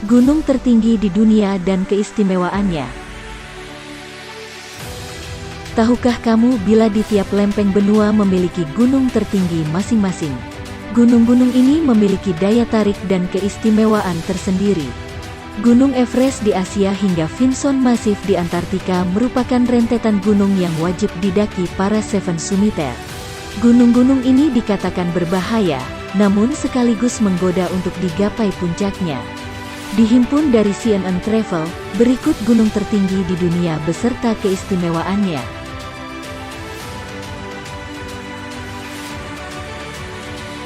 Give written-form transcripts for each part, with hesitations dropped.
Gunung tertinggi di dunia dan keistimewaannya. Tahukah kamu bila di tiap lempeng benua memiliki gunung tertinggi masing-masing? Gunung-gunung ini memiliki daya tarik dan keistimewaan tersendiri. Gunung Everest di Asia hingga Vinson Massif di Antartika merupakan rentetan gunung yang wajib didaki para seven summiter. Gunung-gunung ini dikatakan berbahaya, namun sekaligus menggoda untuk digapai puncaknya. Dihimpun dari CNN Travel, berikut gunung tertinggi di dunia beserta keistimewaannya.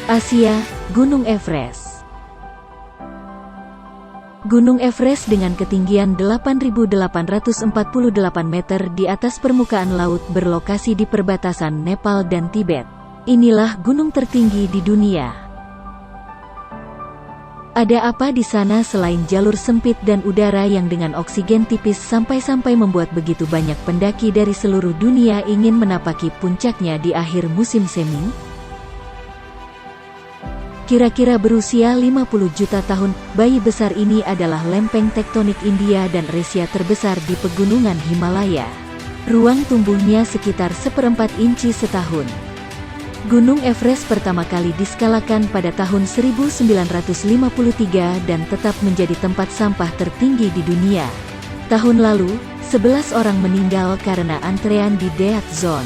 Asia, Gunung Everest. Gunung Everest dengan ketinggian 8.848 meter di atas permukaan laut berlokasi di perbatasan Nepal dan Tibet. Inilah gunung tertinggi di dunia. Ada apa di sana selain jalur sempit dan udara yang dengan oksigen tipis sampai-sampai membuat begitu banyak pendaki dari seluruh dunia ingin menapaki puncaknya di akhir musim semi? Kira-kira berusia 50 juta tahun, bayi besar ini adalah lempeng tektonik India dan Asia terbesar di pegunungan Himalaya. Ruang tumbuhnya sekitar 1/4 inci setahun. Gunung Everest pertama kali diskalakan pada tahun 1953 dan tetap menjadi tempat sampah tertinggi di dunia. Tahun lalu, 11 orang meninggal karena antrean di Dead Zone.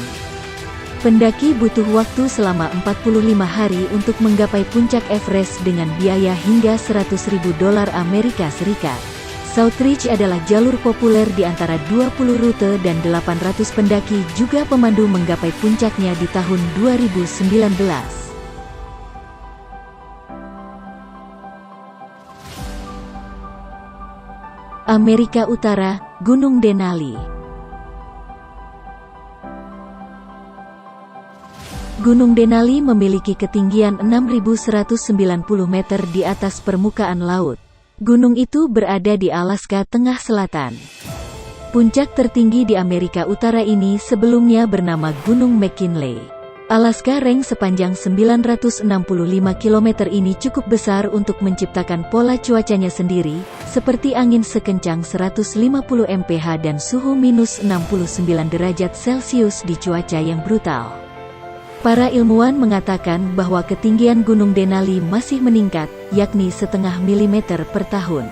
Pendaki butuh waktu selama 45 hari untuk menggapai puncak Everest dengan biaya hingga $100.000 Amerika Serikat. South Ridge adalah jalur populer di antara 20 rute dan 800 pendaki juga pemandu menggapai puncaknya di tahun 2019. Amerika Utara, Gunung Denali. Gunung Denali memiliki ketinggian 6.190 meter di atas permukaan laut. Gunung itu berada di Alaska Tengah Selatan. Puncak tertinggi di Amerika Utara ini sebelumnya bernama Gunung McKinley. Alaska Range sepanjang 965 km ini cukup besar untuk menciptakan pola cuacanya sendiri, seperti angin sekencang 150 mph dan suhu minus 69 derajat Celcius di cuaca yang brutal. Para ilmuwan mengatakan bahwa ketinggian Gunung Denali masih meningkat, yakni 0,5 mm per tahun.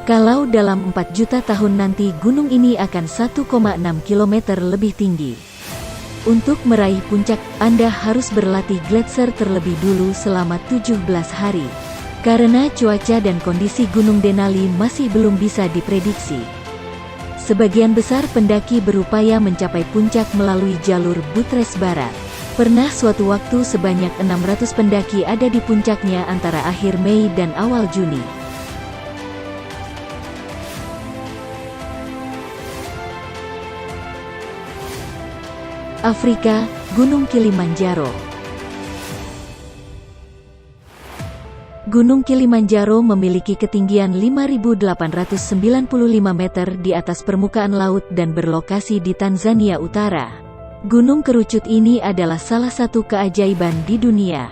Kalau dalam 4 juta tahun nanti gunung ini akan 1,6 km lebih tinggi. Untuk meraih puncak, Anda harus berlatih gletser terlebih dulu selama 17 hari. Karena cuaca dan kondisi Gunung Denali masih belum bisa diprediksi. Sebagian besar pendaki berupaya mencapai puncak melalui jalur Buttress Barat. Pernah suatu waktu sebanyak 600 pendaki ada di puncaknya antara akhir Mei dan awal Juni. Afrika, Gunung Kilimanjaro. Gunung Kilimanjaro memiliki ketinggian 5.895 meter di atas permukaan laut dan berlokasi di Tanzania Utara. Gunung kerucut ini adalah salah satu keajaiban di dunia.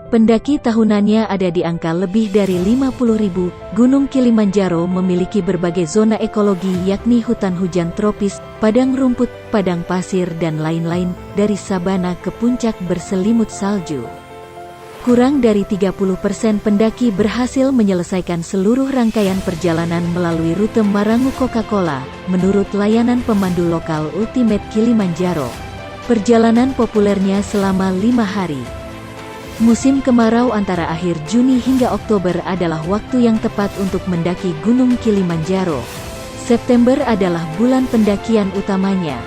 Pendaki tahunannya ada di angka lebih dari 50.000. Gunung Kilimanjaro memiliki berbagai zona ekologi yakni hutan hujan tropis, padang rumput, padang pasir dan lain-lain, dari sabana ke puncak berselimut salju. Kurang dari 30% pendaki berhasil menyelesaikan seluruh rangkaian perjalanan melalui rute Marangu Coca-Cola, menurut layanan pemandu lokal Ultimate Kilimanjaro. Perjalanan populernya selama 5 hari. Musim kemarau antara akhir Juni hingga Oktober adalah waktu yang tepat untuk mendaki Gunung Kilimanjaro. September adalah bulan pendakian utamanya.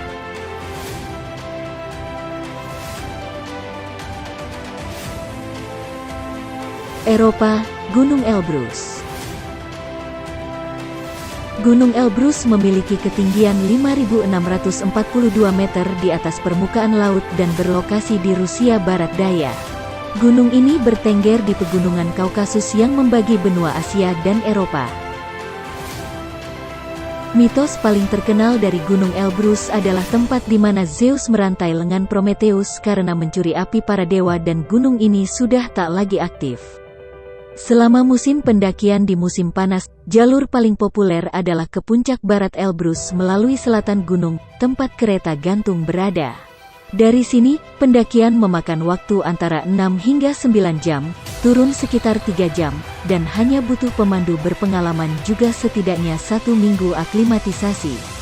Eropa, Gunung Elbrus. Gunung Elbrus memiliki ketinggian 5.642 meter di atas permukaan laut dan berlokasi di Rusia Barat Daya. Gunung ini bertengger di pegunungan Kaukasus yang membagi benua Asia dan Eropa. Mitos paling terkenal dari Gunung Elbrus adalah tempat di mana Zeus merantai lengan Prometheus karena mencuri api para dewa dan gunung ini sudah tak lagi aktif. Selama musim pendakian di musim panas, jalur paling populer adalah ke puncak barat Elbrus melalui selatan gunung, tempat kereta gantung berada. Dari sini, pendakian memakan waktu antara 6 hingga 9 jam, turun sekitar 3 jam, dan hanya butuh pemandu berpengalaman juga setidaknya 1 minggu aklimatisasi.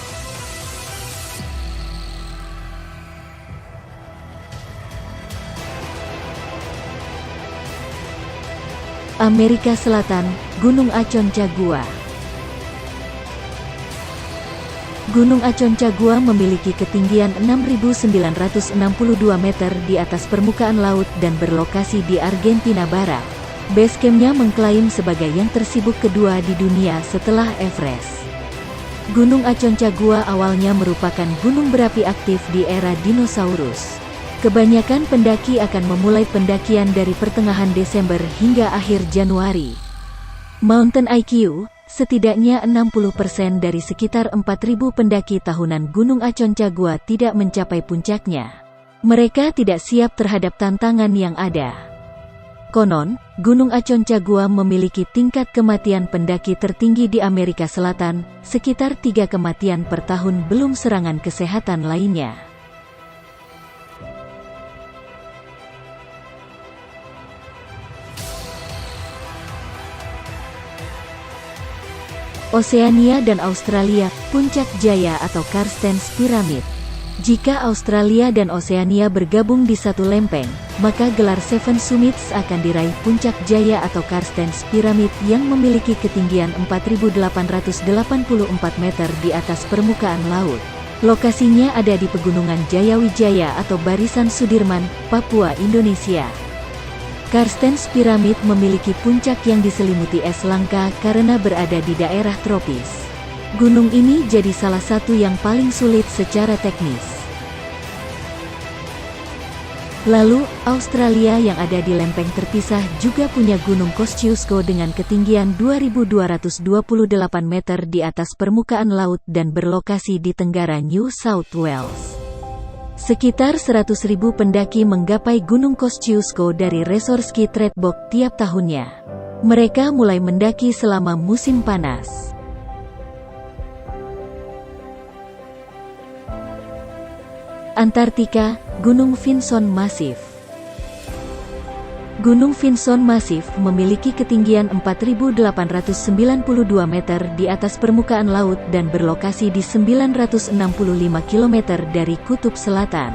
Amerika Selatan, Gunung Aconcagua. Gunung Aconcagua memiliki ketinggian 6.962 meter di atas permukaan laut dan berlokasi di Argentina Barat. Base camp-nya mengklaim sebagai yang tersibuk kedua di dunia setelah Everest. Gunung Aconcagua awalnya merupakan gunung berapi aktif di era dinosaurus. Kebanyakan pendaki akan memulai pendakian dari pertengahan Desember hingga akhir Januari. Mountain IQ, setidaknya 60% dari sekitar 4.000 pendaki tahunan Gunung Aconcagua tidak mencapai puncaknya. Mereka tidak siap terhadap tantangan yang ada. Konon, Gunung Aconcagua memiliki tingkat kematian pendaki tertinggi di Amerika Selatan, sekitar 3 kematian per tahun belum serangan kesehatan lainnya. Oseania dan Australia, Puncak Jaya atau Carstensz Pyramid. Jika Australia dan Oseania bergabung di satu lempeng, maka gelar Seven Summits akan diraih Puncak Jaya atau Carstensz Pyramid yang memiliki ketinggian 4.884 meter di atas permukaan laut. Lokasinya ada di Pegunungan Jayawijaya atau Barisan Sudirman, Papua, Indonesia. Carstensz Pyramid memiliki puncak yang diselimuti es langka karena berada di daerah tropis. Gunung ini jadi salah satu yang paling sulit secara teknis. Lalu, Australia yang ada di lempeng terpisah juga punya Gunung Kosciuszko dengan ketinggian 2.228 meter di atas permukaan laut dan berlokasi di tenggara New South Wales. Sekitar 100.000 pendaki menggapai Gunung Kosciuszko dari resor ski Tretbock tiap tahunnya. Mereka mulai mendaki selama musim panas. Antartika, Gunung Vinson Massif. Gunung Vinson Massif memiliki ketinggian 4.892 meter di atas permukaan laut dan berlokasi di 965 km dari kutub selatan.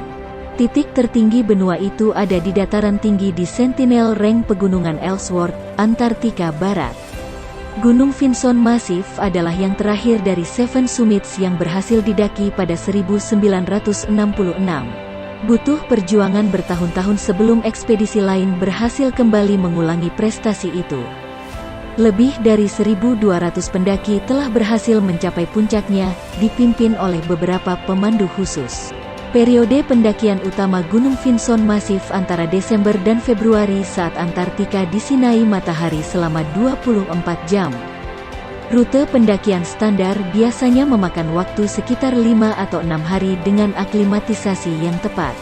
Titik tertinggi benua itu ada di dataran tinggi di Sentinel Range Pegunungan Ellsworth, Antartika Barat. Gunung Vinson Massif adalah yang terakhir dari Seven Summits yang berhasil didaki pada 1966. Butuh perjuangan bertahun-tahun sebelum ekspedisi lain berhasil kembali mengulangi prestasi itu. Lebih dari 1.200 pendaki telah berhasil mencapai puncaknya, dipimpin oleh beberapa pemandu khusus. Periode pendakian utama Gunung Vinson Massif antara Desember dan Februari saat Antartika disinai matahari selama 24 jam. Rute pendakian standar biasanya memakan waktu sekitar 5 atau 6 hari dengan aklimatisasi yang tepat.